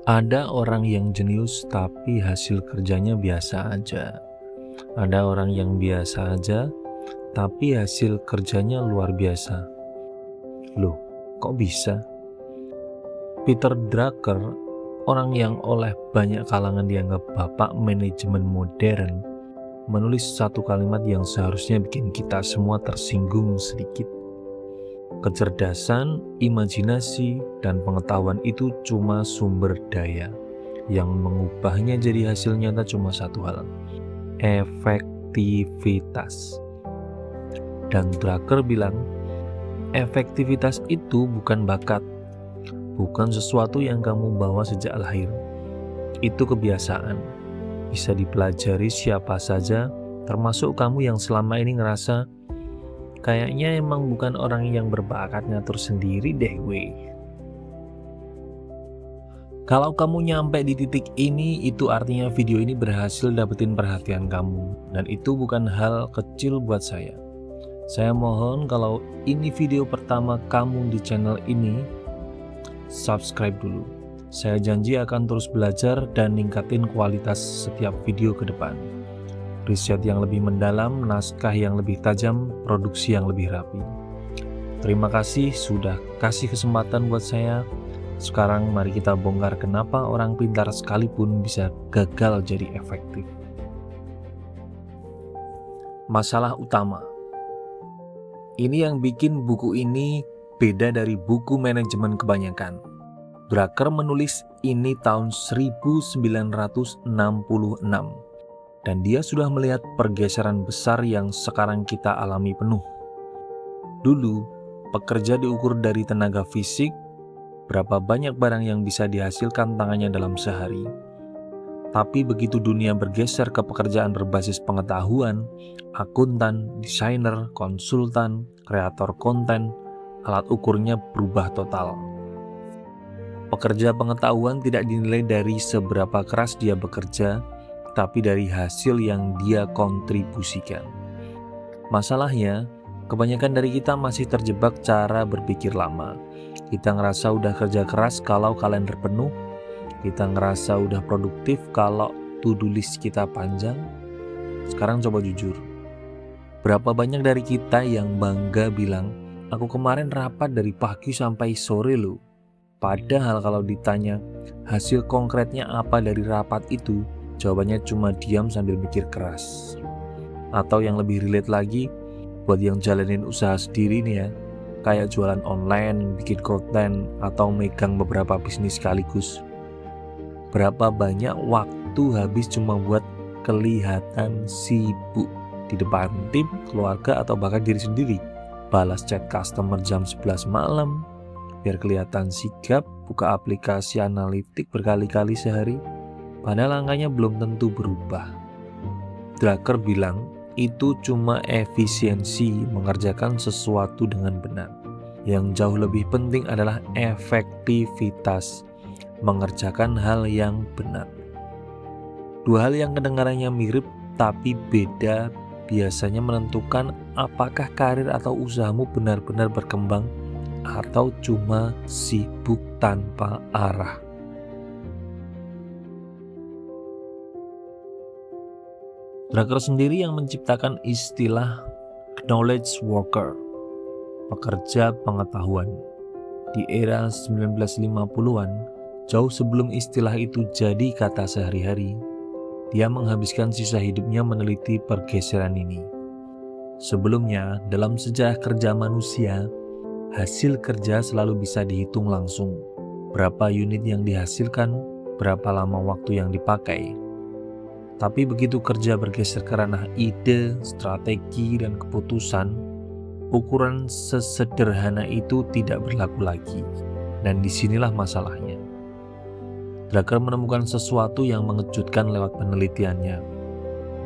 Ada orang yang jenius tapi hasil kerjanya biasa aja. Ada orang yang biasa aja tapi hasil kerjanya luar biasa. Loh, kok bisa? Peter Drucker, orang yang oleh banyak kalangan dianggap bapak manajemen modern, menulis satu kalimat yang seharusnya bikin kita semua tersinggung sedikit. Kecerdasan, imajinasi, dan pengetahuan itu cuma sumber daya. Yang mengubahnya jadi hasil nyata cuma satu hal, efektivitas. Dan Drucker bilang, efektivitas itu bukan bakat, bukan sesuatu yang kamu bawa sejak lahir. Itu kebiasaan, bisa dipelajari siapa saja, termasuk kamu yang selama ini ngerasa kayaknya emang bukan orang yang berbakat ngatur sendiri deh we. Kalau kamu nyampe di titik ini, itu artinya video ini berhasil dapetin perhatian kamu. Dan itu bukan hal kecil buat saya. Saya mohon kalau ini video pertama kamu di channel ini, subscribe dulu. Saya janji akan terus belajar dan ningkatin kualitas setiap video ke depan. Riset yang lebih mendalam, naskah yang lebih tajam, produksi yang lebih rapi. Terima kasih sudah kasih kesempatan buat saya. Sekarang mari kita bongkar kenapa orang pintar sekalipun bisa gagal jadi efektif. Masalah utama. Ini yang bikin buku ini beda dari buku manajemen kebanyakan. Drucker menulis ini tahun 1966. Dan dia sudah melihat pergeseran besar yang sekarang kita alami penuh. Dulu, pekerja diukur dari tenaga fisik, berapa banyak barang yang bisa dihasilkan tangannya dalam sehari. Tapi begitu dunia bergeser ke pekerjaan berbasis pengetahuan, akuntan, desainer, konsultan, kreator konten, alat ukurnya berubah total. Pekerja pengetahuan tidak dinilai dari seberapa keras dia bekerja, tapi dari hasil yang dia kontribusikan. Masalahnya, kebanyakan dari kita masih terjebak cara berpikir lama. Kita ngerasa udah kerja keras kalau kalender penuh. Kita ngerasa udah produktif kalau to-do list kita panjang. Sekarang coba jujur. Berapa banyak dari kita yang bangga bilang, aku kemarin rapat dari pagi sampai sore loh. Padahal kalau ditanya, hasil konkretnya apa dari rapat itu? Jawabannya cuma diam sambil mikir keras. Atau yang lebih relate lagi, buat yang jalanin usaha sendiri nih ya, kayak jualan online, bikin konten, atau megang beberapa bisnis sekaligus. Berapa banyak waktu habis cuma buat kelihatan sibuk di depan tim, keluarga, atau bahkan diri sendiri. Balas chat customer jam 11 malam, biar kelihatan sigap, buka aplikasi analitik berkali-kali sehari. Padahal angkanya belum tentu berubah. Drucker bilang, itu cuma efisiensi mengerjakan sesuatu dengan benar. Yang jauh lebih penting adalah efektivitas mengerjakan hal yang benar. Dua hal yang kedengarannya mirip tapi beda biasanya menentukan apakah karir atau usahamu benar-benar berkembang atau cuma sibuk tanpa arah. Drucker sendiri yang menciptakan istilah knowledge worker, pekerja pengetahuan. Di era 1950-an, jauh sebelum istilah itu jadi kata sehari-hari, dia menghabiskan sisa hidupnya meneliti pergeseran ini. Sebelumnya, dalam sejarah kerja manusia, hasil kerja selalu bisa dihitung langsung. Berapa unit yang dihasilkan, berapa lama waktu yang dipakai. Tapi begitu kerja bergeser ke ranah ide, strategi, dan keputusan, ukuran sesederhana itu tidak berlaku lagi. Dan disinilah masalahnya. Drucker menemukan sesuatu yang mengejutkan lewat penelitiannya.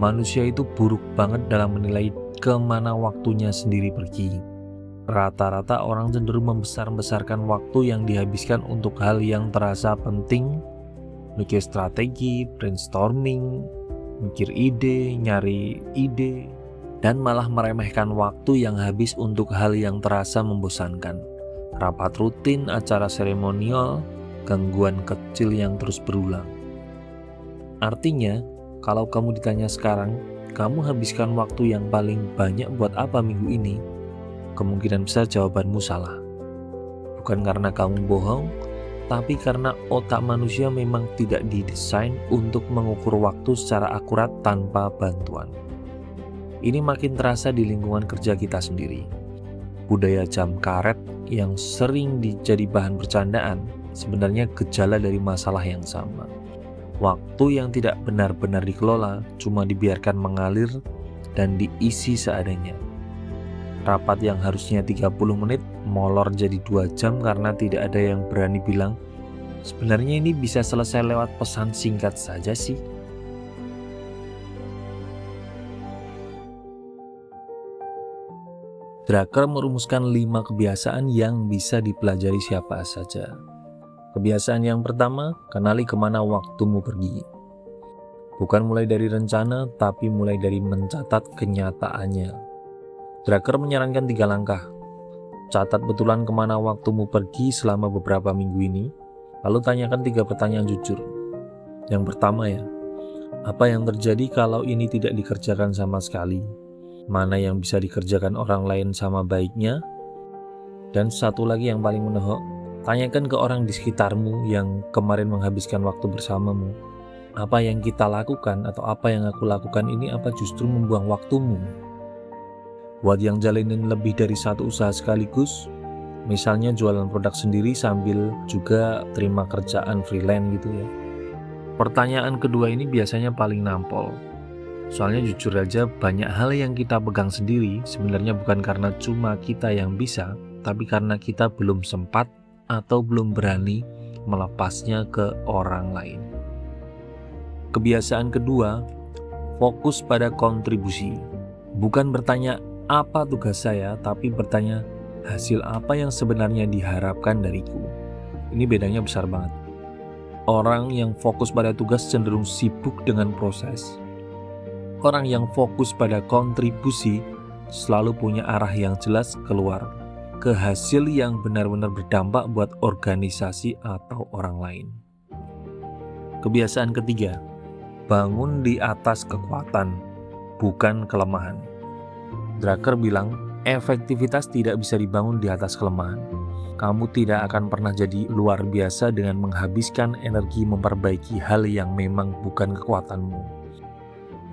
Manusia itu buruk banget dalam menilai kemana waktunya sendiri pergi. Rata-rata orang cenderung membesar-besarkan waktu yang dihabiskan untuk hal yang terasa penting, mikir strategi, brainstorming, mikir ide, nyari ide, dan malah meremehkan waktu yang habis untuk hal yang terasa membosankan. Rapat rutin, acara seremonial, gangguan kecil yang terus berulang. Artinya, kalau kamu ditanya sekarang, kamu habiskan waktu yang paling banyak buat apa minggu ini? Kemungkinan besar jawabanmu salah. Bukan karena kamu bohong, tapi karena otak manusia memang tidak didesain untuk mengukur waktu secara akurat tanpa bantuan. Ini makin terasa di lingkungan kerja kita sendiri. Budaya jam karet yang sering jadi bahan bercandaan sebenarnya gejala dari masalah yang sama. Waktu yang tidak benar-benar dikelola cuma dibiarkan mengalir dan diisi seadanya. Rapat yang harusnya 30 menit molor jadi 2 jam karena tidak ada yang berani bilang, sebenarnya ini bisa selesai lewat pesan singkat saja sih. Drucker merumuskan 5 kebiasaan yang bisa dipelajari siapa saja. Kebiasaan yang pertama, kenali kemana waktumu pergi. Bukan mulai dari rencana, tapi mulai dari mencatat kenyataannya. Drucker menyarankan 3 langkah. Catat betulan kemana waktumu pergi selama beberapa minggu ini, lalu tanyakan 3 pertanyaan jujur. Yang pertama ya, apa yang terjadi kalau ini tidak dikerjakan sama sekali? Mana yang bisa dikerjakan orang lain sama baiknya? Dan satu lagi yang paling menohok, tanyakan ke orang di sekitarmu yang kemarin menghabiskan waktu bersamamu. Apa yang kita lakukan atau apa yang aku lakukan ini apa justru membuang waktumu? Buat yang jalanin lebih dari 1 usaha sekaligus, misalnya jualan produk sendiri sambil juga terima kerjaan freelance gitu ya. Pertanyaan kedua ini biasanya paling nampol. Soalnya jujur aja banyak hal yang kita pegang sendiri sebenarnya bukan karena cuma kita yang bisa, tapi karena kita belum sempat atau belum berani melepasnya ke orang lain. Kebiasaan kedua, fokus pada kontribusi. Bukan bertanya apa tugas saya, tapi bertanya hasil apa yang sebenarnya diharapkan dariku. Ini bedanya besar banget. Orang yang fokus pada tugas cenderung sibuk dengan proses. Orang yang fokus pada kontribusi selalu punya arah yang jelas keluar ke hasil yang benar-benar berdampak buat organisasi atau orang lain. Kebiasaan ketiga, bangun di atas kekuatan, bukan kelemahan. Drucker bilang, efektivitas tidak bisa dibangun di atas kelemahan. Kamu tidak akan pernah jadi luar biasa dengan menghabiskan energi memperbaiki hal yang memang bukan kekuatanmu.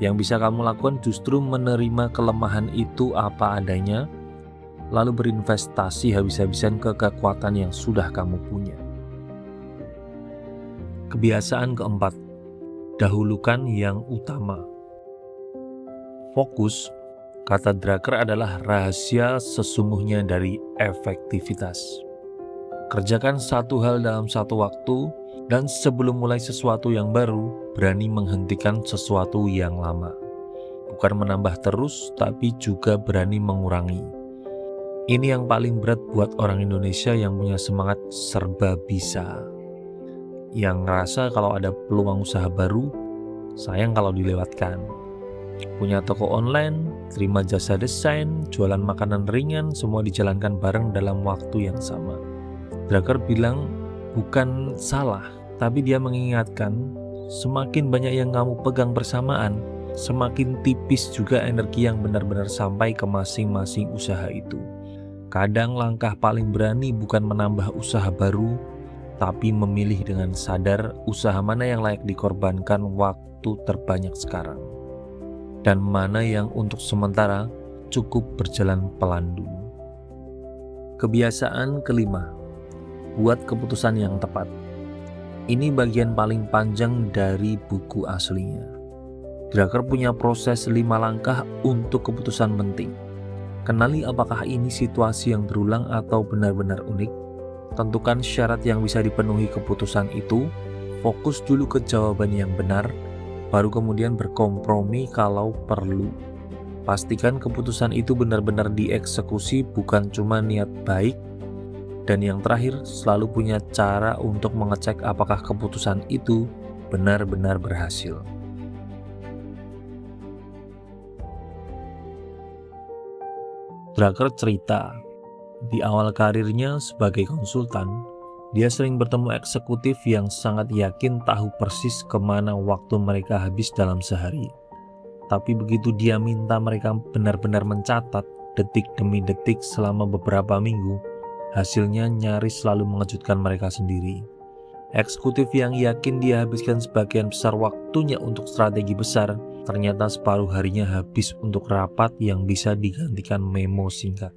Yang bisa kamu lakukan justru menerima kelemahan itu apa adanya, lalu berinvestasi habis-habisan ke kekuatan yang sudah kamu punya. Kebiasaan keempat, dahulukan yang utama. Fokus, kata Drucker, adalah rahasia sesungguhnya dari efektivitas. Kerjakan satu hal dalam satu waktu, dan sebelum mulai sesuatu yang baru, berani menghentikan sesuatu yang lama. Bukan menambah terus, tapi juga berani mengurangi. Ini yang paling berat buat orang Indonesia yang punya semangat serba bisa. Yang ngerasa kalau ada peluang usaha baru, sayang kalau dilewatkan. Punya toko online, terima jasa desain, jualan makanan ringan, semua dijalankan bareng dalam waktu yang sama. Drucker bilang bukan salah, tapi dia mengingatkan semakin banyak yang kamu pegang bersamaan, semakin tipis juga energi yang benar-benar sampai ke masing-masing usaha itu. Kadang langkah paling berani bukan menambah usaha baru, tapi memilih dengan sadar usaha mana yang layak dikorbankan waktu terbanyak sekarang, dan mana yang untuk sementara cukup berjalan pelan dulu. Kebiasaan kelima, buat keputusan yang tepat. Ini bagian paling panjang dari buku aslinya. Drucker punya proses 5 langkah untuk keputusan penting. Kenali apakah ini situasi yang berulang atau benar-benar unik. Tentukan syarat yang bisa dipenuhi keputusan itu. Fokus dulu ke jawaban yang benar, baru kemudian berkompromi kalau perlu. Pastikan keputusan itu benar-benar dieksekusi, bukan cuma niat baik. Dan yang terakhir, selalu punya cara untuk mengecek apakah keputusan itu benar-benar berhasil. Drucker cerita, di awal karirnya sebagai konsultan, Dia sering bertemu eksekutif yang sangat yakin tahu persis kemana waktu mereka habis dalam sehari. Tapi begitu dia minta mereka benar-benar mencatat detik demi detik selama beberapa minggu, hasilnya nyaris selalu mengejutkan mereka sendiri. Eksekutif yang yakin dia habiskan sebagian besar waktunya untuk strategi besar, ternyata separuh harinya habis untuk rapat yang bisa digantikan memo singkat.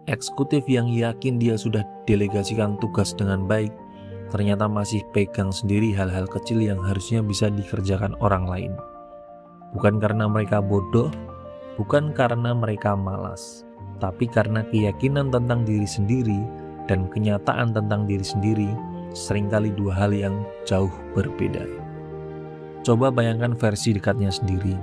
Eksekutif yang yakin dia sudah delegasikan tugas dengan baik, ternyata masih pegang sendiri hal-hal kecil yang harusnya bisa dikerjakan orang lain. Bukan karena mereka bodoh, bukan karena mereka malas, tapi karena keyakinan tentang diri sendiri dan kenyataan tentang diri sendiri seringkali dua hal yang jauh berbeda. Coba bayangkan versi dekatnya sendiri.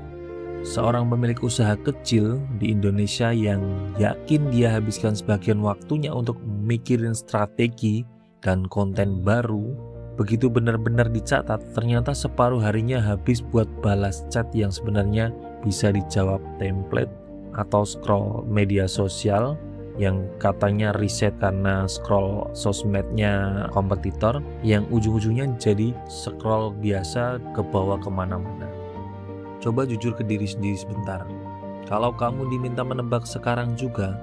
Seorang pemilik usaha kecil di Indonesia yang yakin dia habiskan sebagian waktunya untuk mikirin strategi dan konten baru, begitu benar-benar dicatat, ternyata separuh harinya habis buat balas chat yang sebenarnya bisa dijawab template atau scroll media sosial yang katanya riset karena scroll sosmednya kompetitor, yang ujung-ujungnya jadi scroll biasa ke bawah kemana-mana. Coba jujur ke diri sendiri sebentar. Kalau kamu diminta menebak sekarang juga,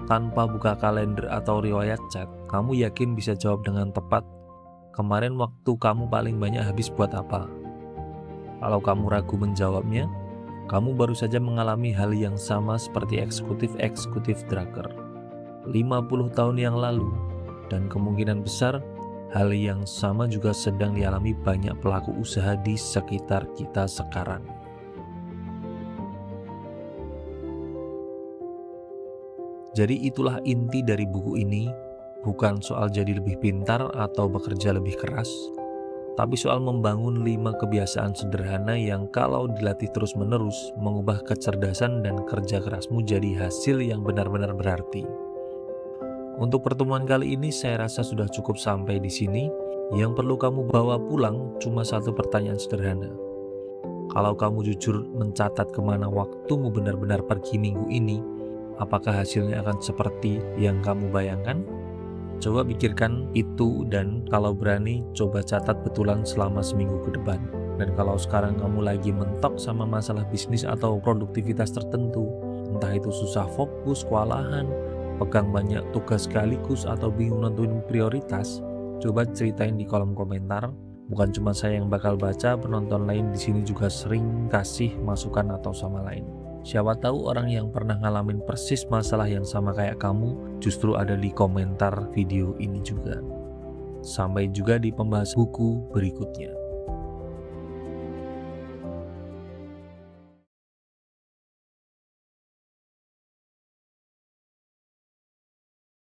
tanpa buka kalender atau riwayat chat, kamu yakin bisa jawab dengan tepat, kemarin waktu kamu paling banyak habis buat apa? Kalau kamu ragu menjawabnya, kamu baru saja mengalami hal yang sama seperti eksekutif Drucker 50 tahun yang lalu, dan kemungkinan besar hal yang sama juga sedang dialami banyak pelaku usaha di sekitar kita sekarang. Jadi itulah inti dari buku ini, bukan soal jadi lebih pintar atau bekerja lebih keras, tapi soal membangun 5 kebiasaan sederhana yang kalau dilatih terus-menerus mengubah kecerdasan dan kerja kerasmu jadi hasil yang benar-benar berarti. Untuk pertemuan kali ini saya rasa sudah cukup sampai di sini. Yang perlu kamu bawa pulang cuma satu pertanyaan sederhana. Kalau kamu jujur mencatat kemana waktumu benar-benar pergi minggu ini, apakah hasilnya akan seperti yang kamu bayangkan? Coba pikirkan itu, dan kalau berani coba catat betulan selama seminggu ke depan. Dan kalau sekarang kamu lagi mentok sama masalah bisnis atau produktivitas tertentu, entah itu susah fokus, kewalahan, pegang banyak tugas sekaligus, atau bingung nentuin prioritas, coba ceritain di kolom komentar. Bukan cuma saya yang bakal baca, penonton lain di sini juga sering kasih masukan atau sama lain. Siapa tahu orang yang pernah ngalamin persis masalah yang sama kayak kamu justru ada di komentar video ini juga. Sampai juga di pembahasan buku berikutnya.